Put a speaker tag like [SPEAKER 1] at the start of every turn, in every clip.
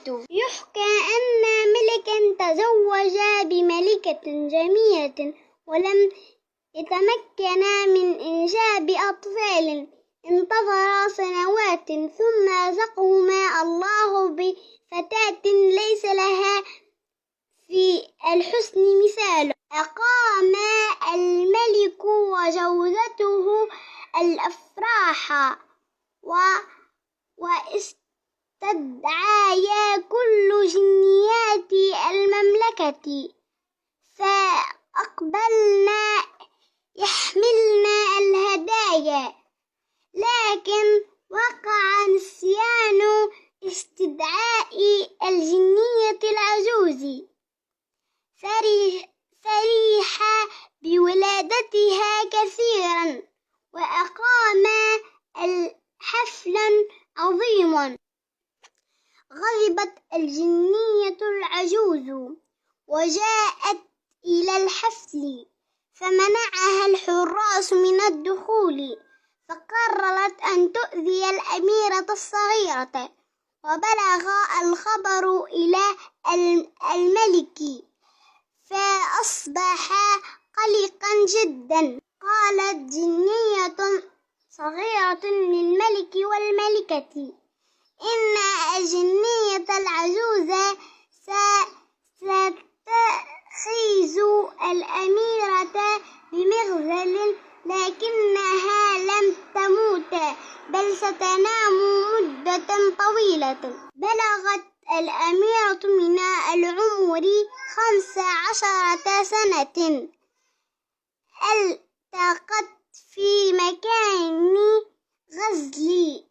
[SPEAKER 1] يحكى أن ملكا تزوج بملكة جميلة ولم يتمكن من إنجاب أطفال. انتظر سنوات ثم رزقهما الله بفتاة ليس لها في الحسن مثال. أقام الملك وزوجته الأفراح واستدعيا كل جنيات المملكة فأقبلنا يحملنا الهدايا، لكن وقع نسيان استدعاء الجنية العجوز. فرح بولادتها كثيرا وأقام حفلا عظيما. غضبت الجنية العجوز وجاءت إلى الحفل فمنعها الحراس من الدخول، فقررت أن تؤذي الأميرة الصغيرة. وبلغ الخبر إلى الملك فأصبح قلقا جدا. قالت جنية صغيرة للملك والملكة إن الجنية العجوز ستأخذ الأميرة بمغزل، لكنها لم تموت بل ستنام مدة طويلة. بلغت الأميرة من العمر 15 سنة. التقت في مكان غزل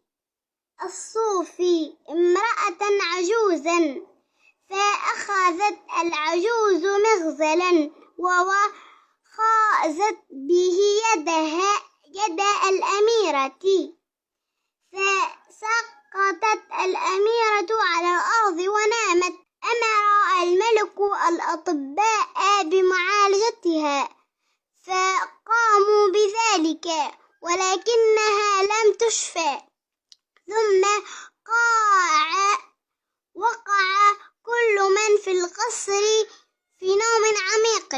[SPEAKER 1] الصوف امرأة عجوزا، فأخذت العجوز مغزلا وخازت به يد الأميرة، فسقطت الأميرة على الأرض ونامت. أمر الملك الأطباء بمعالجتها فقاموا بذلك ولكنها لم تشفى. ثم وقع كل من في القصر في نوم عميق.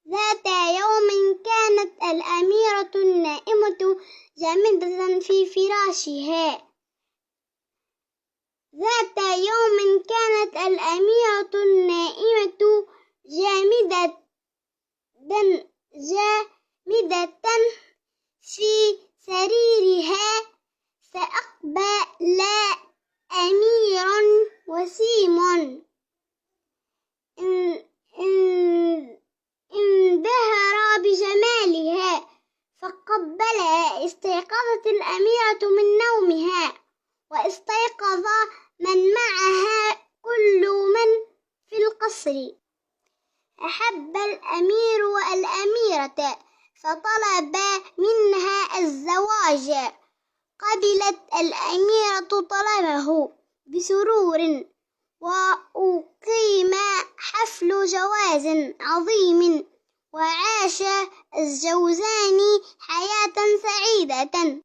[SPEAKER 1] ذات يوم كانت الأميرة النائمة جامدة في فراشها. في سريرها، فأقبل أمير وسيم انبهر بجمالها فقبلها. استيقظت الأميرة من نومها واستيقظ من معها كل من في القصر. أحب الأمير الأميرة فطلب منها الزواج. قبلت الأميرة طلبه بسرور وأقيم حفل جواز عظيم، وعاش الزوجان حياة سعيدة.